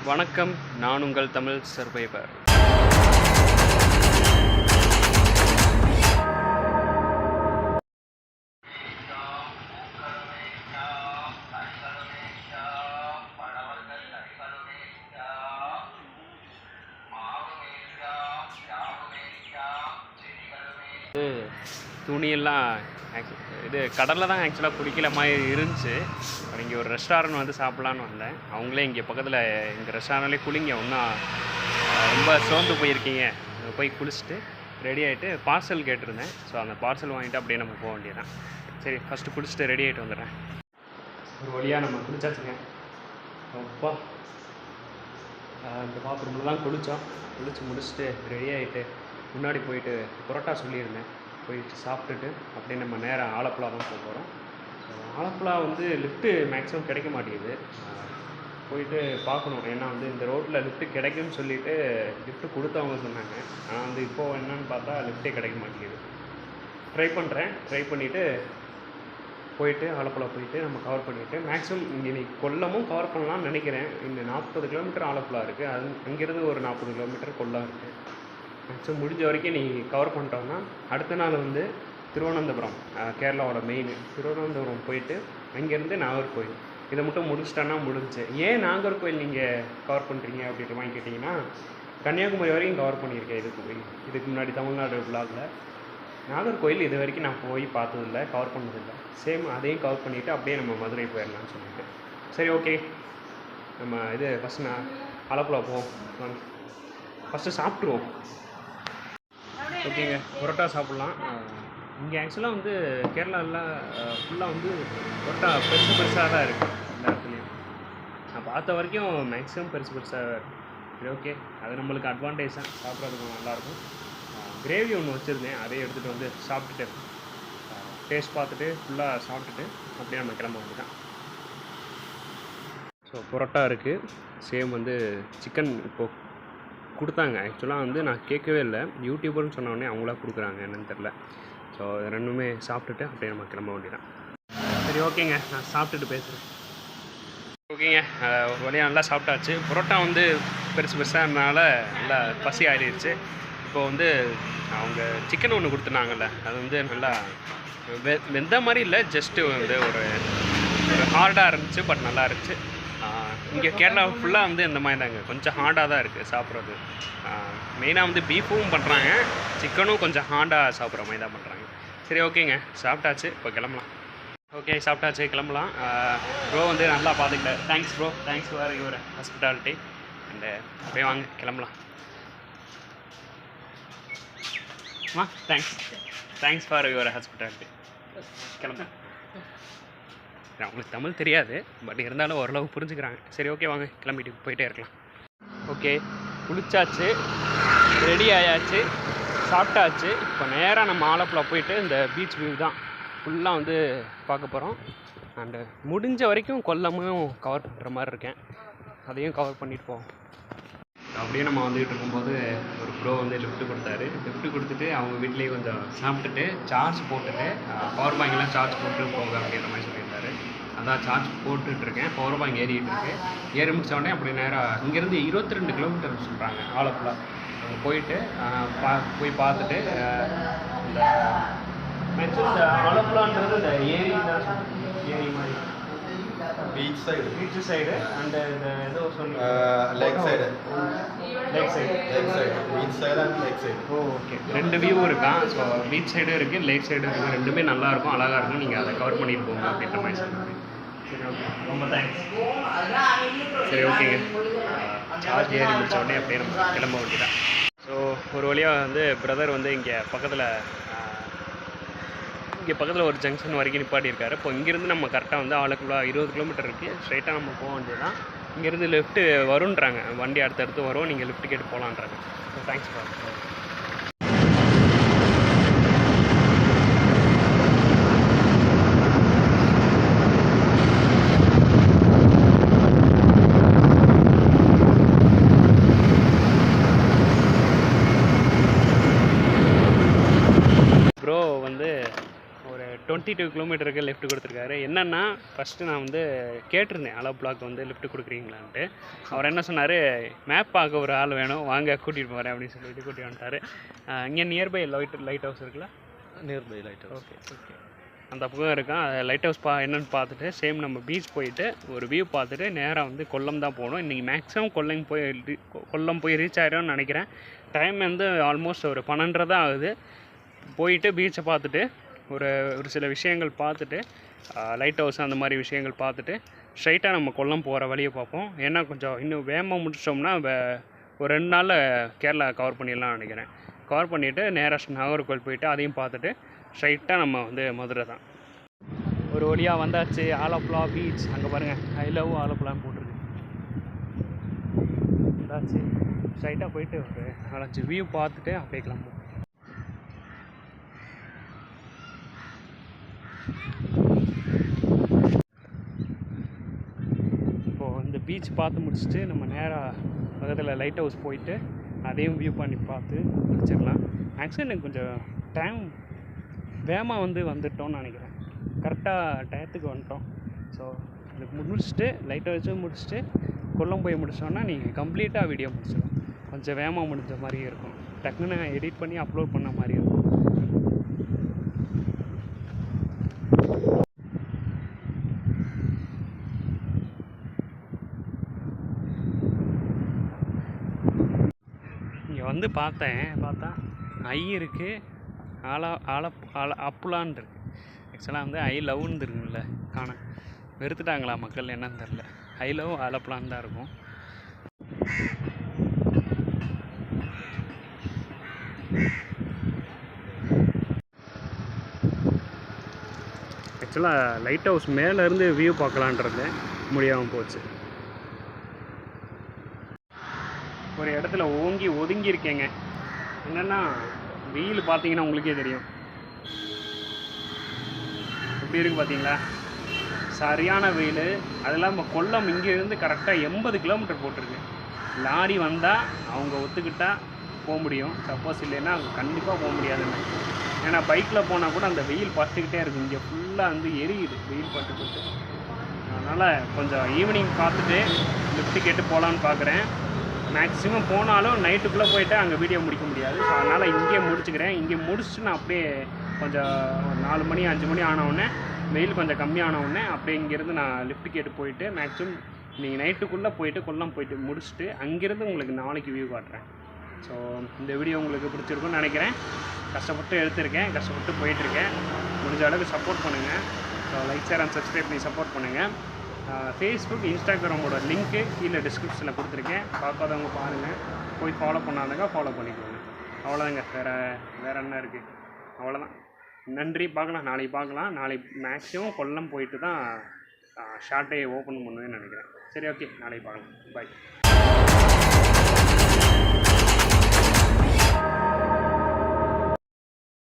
வணக்கம், நான் உங்கள் தமிழ் சர்வைவர். துணியெல்லாம் இது கடலில் தான் ஆக்சுவலாக குடிக்கிற மாதிரி இருந்துச்சு. இங்கே ஒரு ரெஸ்டாரண்ட் வந்து சாப்பிட்லான்னு வந்தேன். அவங்களே இங்கே பக்கத்தில் எங்கள் ரெஸ்டாரண்ட்லேயே குளிங்க, இன்னும் ரொம்ப சோர்ந்து போயிருக்கீங்க, போய் குளிச்சுட்டு ரெடி ஆகிட்டு பார்சல் கேட்டிருந்தேன். ஸோ அந்த பார்சல் வாங்கிட்டு அப்படியே நம்ம போக வேண்டியதான். சரி, ஃபஸ்ட்டு குளிச்சுட்டு ரெடி ஆகிட்டு வந்துடுறேன். ஒரு வழியாக நம்ம குளிச்சாச்சுங்க. அப்பா, இந்த பாத்ரூமில் தான் குளித்து முடிச்சுட்டு ரெடி ஆகிட்டு முன்னாடி போயிட்டு புரோட்டா சொல்லியிருந்தேன், போயிட்டு சாப்பிட்டுட்டு அப்படியே நம்ம நேராக ஆலப்புழா தான் போக போகிறோம். ஆலப்புழா வந்து லிஃப்ட்டு மேக்ஸிமம் கிடைக்க மாட்டேங்குது. போயிட்டு பார்க்கணும், ஏன்னா வந்து இந்த ரோட்டில் லிஃப்ட்டு கிடைக்கும்னு சொல்லிவிட்டு லிஃப்ட்டு கொடுத்தவங்க சொன்னாங்க. ஆனால் வந்து இப்போது என்னன்னு பார்த்தா லிஃப்ட்டே கிடைக்க மாட்டேங்குது. ட்ரை பண்ணிவிட்டு போயிட்டு ஆலப்புழா போயிட்டு நம்ம கவர் பண்ணிவிட்டு மேக்ஸிமம் இங்கே கொல்லமும் கவர் பண்ணலாம்னு நினைக்கிறேன். இந்த 40 கிலோமீட்டர் ஆலப்புழா இருக்குது, அது அங்கேருந்து ஒரு 40 கிலோமீட்டர் கொல்லம் இருக்குது. மேக்ஸிமம் முடிஞ்ச வரைக்கும் நீ கவர் பண்ணிட்டோம்னா அடுத்த நாள் வந்து திருவனந்தபுரம், கேரளாவோட மெயின் திருவனந்தபுரம் போயிட்டு அங்கேருந்து நாகர்கோயில், இதை மட்டும் முடிச்சிட்டோன்னா முடிஞ்சு. ஏன் நாகர்கோயில் நீங்கள் கவர் பண்ணுறீங்க அப்படின்ற மாதிரி கேட்டிங்கன்னா, கன்னியாகுமரி வரைக்கும் கவர் பண்ணியிருக்கேன் இதுக்கு முன்னாடி தமிழ்நாடு விழாவில். நாகர்கோயில் இது வரைக்கும் நான் போய் பார்த்ததில்லை, கவர் பண்ணதில்லை. சேம் அதையும் கவர் பண்ணிவிட்டு அப்படியே நம்ம மதுரை போயிடலான்னு சொல்லிட்டு. சரி, ஓகே, நம்ம இது ஃபஸ்ட்டு நான் ஆலப்புழா போவோம். ஃபஸ்ட்டு சாப்பிட்ருவோம். ஓகேங்க, புரோட்டா சாப்பிட்லாம். இங்கே ஆக்சுவலாக வந்து கேரளாவில் ஃபுல்லாக வந்து புரோட்டா பெருசாக தான் இருக்குது எல்லா இடத்துலையும். நான் பார்த்த வரைக்கும் மேக்ஸிமம் பெருசாக தான் இருக்குது. சரி, ஓகே, அது நம்மளுக்கு அட்வான்டேஜ் தான், சாப்பிட்றதுக்கு நல்லாயிருக்கும். கிரேவி ஒன்று வச்சுருந்தேன், அதையும் எடுத்துகிட்டு வந்து சாப்பிட்டுட்டு டேஸ்ட் பார்த்துட்டு ஃபுல்லாக சாப்பிட்டுட்டு அப்படியே நம்ம கிளம்ப வேண்டியதான். ஸோ புரோட்டா இருக்குது, சேம் வந்து சிக்கன் இப்போது கொடுத்தாங்க. ஆக்சுவலாக வந்து நான் கேட்கவே இல்லை, யூடியூபர்னு சொன்னோடனே அவங்களா கொடுக்குறாங்க, என்னன்னு தெரில. ஸோ ரெண்டுமே சாப்பிட்டுட்டு அப்படியே நம்ம கிளம்ப வேண்டியதான். சரி, ஓகேங்க, நான் சாப்பிட்டுட்டு பேசுகிறேன். ஓகேங்க, ஒரு வழியாக நல்லா சாப்பிட்டாச்சு. புரோட்டா வந்து பெருசாக இருந்தனால நல்லா பசி ஆறிடுச்சு. இப்போ வந்து அவங்க சிக்கன் ஒன்று கொடுத்துனாங்கல்ல, அது வந்து நல்லா வெந்த மாதிரி இல்லை, ஜஸ்ட்டு வந்து ஒரு ஹார்டாக இருந்துச்சு, பட் நல்லா இருந்துச்சு. இங்கே கேரளா ஃபுல்லாக வந்து இந்த மாதிரி தாங்க, கொஞ்சம் ஹார்டாக தான் இருக்குது சாப்பிட்றது. மெயினாக வந்து பீஃபும் பண்ணுறாங்க, சிக்கனும் கொஞ்சம் ஹார்டாக சாப்பிட்ற மாதிரி தான் பண்ணுறாங்க. சரி, ஓகேங்க, சாப்பிட்டாச்சு, இப்போ கிளம்பலாம். ஓகே, சாப்பிட்டாச்சு, கிளம்பலாம். ப்ரோ வந்து நல்லா பார்த்துக்கிட்டேன். Thanks bro, thanks for your hospitality. And அப்படியே வாங்க கிளம்பலாம். Thanks for your hospitality. கிளம்ப. அவங்களுக்கு தமிழ் தெரியாது, பட் இருந்தாலும் ஓரளவு புரிஞ்சுக்கிறாங்க. சரி, ஓகே, வாங்க கிளம்பிட்டு போயிட்டே இருக்கலாம். ஓகே, குளிச்சாச்சு, ரெடி ஆயாச்சு, சாப்பிட்டாச்சு. இப்போ நேராக நம்ம ஆலப்புழா போயிட்டு இந்த பீச் வியூ தான் ஃபுல்லாக வந்து பார்க்க போகிறோம். அண்டு முடிஞ்ச வரைக்கும் கொல்லமும் கவர் பண்ணுற மாதிரி இருக்கேன், அதையும் கவர் பண்ணிட்டு போவோம். அப்படியே நம்ம வந்துகிட்டு இருக்கும்போது ஒரு ப்ரோ வந்து லிஃப்ட்டு கொடுத்துட்டு அவங்க வீட்லேயே கொஞ்சம் சாப்பிட்டுட்டு சார்ஜ் போட்டுட்டு பவர் பேங்க்லாம் சார்ஜ் போட்டு போங்க அப்படின்ற மாதிரி சொல்லியிருந்தாரு. அதான் சார்ஜ் போட்டுட்ருக்கேன். பவர் பேங்க் ஏறி முடிச்ச உடனே அப்படி நேராக இங்கேருந்து 22 கிலோமீட்டர் சொல்கிறாங்க ஆலப்புழா. போயிட்டு போய் பார்த்துட்டு இந்த மேக்ஸிமம் இந்த ஆலப்புழான்றது இந்த ஏரி தான், ஏரி மாதிரி பீச் சைடு அண்ட் இந்த ஏதோ சொன்னீங்க லேக் சைடு. ஓ, ஓகே, 2 வியூ இருக்கா. ஸோ பீச் சைடும் இருக்குது, லேக் சைடும் இருக்குது. ரெண்டுமே நல்லாயிருக்கும், அழகாக இருக்கும். நீங்கள் அதை கவர் பண்ணிட்டு போங்க அப்படின்ற மாதிரி சொன்னாங்க. சரி, ஓகே, ரொம்ப தேங்க்ஸ். சரி, ஓகேங்க, சார்ஜ் ஏறி முடிச்ச உடனே அப்படியே நம்ம கிளம்ப வேண்டியதான். ஸோ ஒரு வழியாக வந்து பிரதர் வந்து இங்கே பக்கத்தில் ஒரு ஜங்ஷன் வரைக்கும் நிப்பாட்டியிருக்காரு. இப்போ இங்கேருந்து நம்ம கரெக்டாக வந்து ஆலப்புழா 20 கிலோமீட்டர் இருக்குது, ஸ்ட்ரைட்டாக நம்ம போக வேண்டியதான். இங்கேருந்து லெஃப்ட்டு வருன்றாங்க, வண்டி அடுத்தடுத்து வரும், நீங்கள் லெஃப்ட் கேட்டு போகலான்றாங்க. So thanks for. 72 கிலோமீட்டருக்கு லெஃப்ட் கொடுத்துருக்காரு. என்னென்னா ஃபஸ்ட்டு நான் வந்து கேட்டிருந்தேன் ஆலோ பிளாக் வந்து லெஃப்ட் கொடுக்குறீங்களான்ட்டு. அவர் என்ன சொன்னார், மேப் பார்க்க ஒரு ஆள் வேணும், வாங்க கூட்டிகிட்டு போகிறேன் அப்படின்னு சொல்லிட்டு கூட்டிகிட்டு வந்துட்டார். இங்கே நியர்பை லைட் ஹவுஸ் இருக்குல்ல, நியர்பை லைட் ஹவுஸ். ஓகே அந்த பக்கம் இருக்கான். லைட் ஹவுஸ் என்னென்னு பார்த்துட்டு சேம் நம்ம பீச் போயிட்டு ஒரு வியூ பார்த்துட்டு நேராக வந்து கொல்லம் தான் போகணும். இன்றைக்கி மேக்ஸிமம் கொல்லம் போய் ரீச் ஆகிடும்னு நினைக்கிறேன். டைம் வந்து ஆல்மோஸ்ட் ஒரு 12:30 தான் ஆகுது. போயிட்டு பீச்சை பார்த்துட்டு ஒரு சில விஷயங்கள் பார்த்துட்டு லைட் ஹவுஸ் அந்த மாதிரி விஷயங்கள் பார்த்துட்டு ஸ்ட்ரைட்டாக நம்ம கொல்லம் போகிற வழியை பார்ப்போம். ஏன்னா கொஞ்சம் இன்னும் வேகமாக முடிச்சிட்டோம்னா ஒரு 2 நாளில் கேரளா கவர் பண்ணிடலாம்னு நினைக்கிறேன். கவர் பண்ணிவிட்டு நேராக நாகர்கோவில் போயிட்டு அதையும் பார்த்துட்டு ஸ்ட்ரைட்டாக நம்ம வந்து மதுரை தான். ஒரு வழியாக வந்தாச்சு ஆலப்புழா பீச். அங்கே பாருங்கள், ஐ லவ் ஆலப்புழான்னு போட்டிருக்கு. வந்தாச்சு, ஸ்ட்ரைட்டாக போயிட்டு ஒரு 4-5 வியூ பார்த்துட்டு அப்படியே கிளம்புவோம். இப்போது இந்த பீச் பார்த்து முடிச்சுட்டு நம்ம நேராக பக்கத்தில் லைட் ஹவுஸ் போயிட்டு அதையும் வியூ பண்ணி பார்த்து முடிச்சிடலாம். ஆக்சுவலி எனக்கு கொஞ்சம் டைம் வேகமாக வந்துட்டோம்னு நினைக்கிறேன். கரெக்டாக டயத்துக்கு வந்துட்டோம். ஸோ இதுக்கு முடிச்சுட்டு லைட் ஹவுஸும் முடிச்சுட்டு கொல்லம் போய் முடிச்சோன்னா நீங்கள் கம்ப்ளீட்டாக வீடியோ முடிச்சிடும். கொஞ்சம் வேகமாக முடிஞ்ச மாதிரியே இருக்கும். டக்குன்னு எடிட் பண்ணி அப்லோட் பண்ண மாதிரி இருக்கும். இங்கே வந்து பார்த்தா ஐ இருக்குது, அப்புலான் இருக்குது. ஆக்சுவலாக வந்து ஐ லவ்னு இருக்குல்ல, வெறுத்துட்டாங்களா மக்கள் என்னன்னு தெரில. ஐ லவ் ஆலப்புலான் தான் இருக்கும். ஆக்சுவலாக லைட் ஹவுஸ் மேலேருந்து வியூ பார்க்கலான்றது முடியாமல் போச்சு. ஒரு இடத்துல ஒதுங்கி இருக்கேங்க. என்னென்னா வெயில் பார்த்தீங்கன்னா உங்களுக்கே தெரியும் எப்படி இருக்குது பார்த்தீங்களா, சரியான வெயில். அது இல்லாமல் கொல்லம் இங்கேருந்து கரெக்டாக 80 கிலோமீட்டர் போட்டிருக்கு. லாரி வந்தால் அவங்க ஒத்துக்கிட்டால் போக முடியும், சப்போஸ் இல்லைன்னா அவங்க கண்டிப்பாக போக முடியாதுன்னு. ஏன்னா பைக்கில் போனால் கூட அந்த வெயில் பட்டுக்கிட்டே இருக்கும். இங்கே ஃபுல்லாக வந்து எரியுது வெயில் பட்டு. அதனால் கொஞ்சம் ஈவினிங் பார்த்துட்டு லிஃப்ட் கேட்டு போகலான்னு பார்க்குறேன். மேக்ஸிமம் போனாலும் நைட்டுக்குள்ளே போயிட்டு அங்கே வீடியோ முடிக்க முடியாது. ஸோ அதனால் இங்கேயே முடிச்சுக்கிறேன். இங்கே முடிச்சுட்டு நான் அப்படியே கொஞ்சம் 4 மணி 5 மணி ஆனவுடனே வெயில் கொஞ்சம் கம்மியானவுடனே அப்படியே இங்கேருந்து நான் லிஃப்ட் கேட்டு போயிட்டு மேக்ஸிமம் நீங்கள் நைட்டுக்குள்ளே போயிட்டு கொல்லம் போயிட்டு முடிச்சுட்டு அங்கேருந்து உங்களுக்கு நாளைக்கு வியூ காட்டுறேன். ஸோ இந்த வீடியோ உங்களுக்கு பிடிச்சிருக்குன்னு நினைக்கிறேன். கஷ்டப்பட்டு எடுத்திருக்கேன், கஷ்டப்பட்டு போயிட்டுருக்கேன். முடிஞ்ச அளவுக்கு சப்போர்ட் பண்ணுங்கள். So like, share and subscribe பண்ணி சப்போர்ட் பண்ணுங்கள். ஃபேஸ்புக், இன்ஸ்டாகிராமோட லிங்க்கு கீழே டிஸ்கிரிப்ஷனில் கொடுத்துருக்கேன். பார்க்காதவங்க பாருங்கள், போய் ஃபாலோ பண்ணாதங்க ஃபாலோ பண்ணிக்கோங்க. அவ்வளோதாங்க, வேறு என்ன இருக்குது, அவ்வளோதான். நன்றி. பார்க்கலாம், நாளைக்கு பார்க்கலாம். நாளைக்கு மேக்ஸிமம் கொல்லம் போயிட்டு தான் ஷார்ட்டே ஓப்பன் பண்ணுவேன்னு நினைக்கிறேன். சரி, ஓகே, நாளைக்கு பார்க்கலாம். பாய்.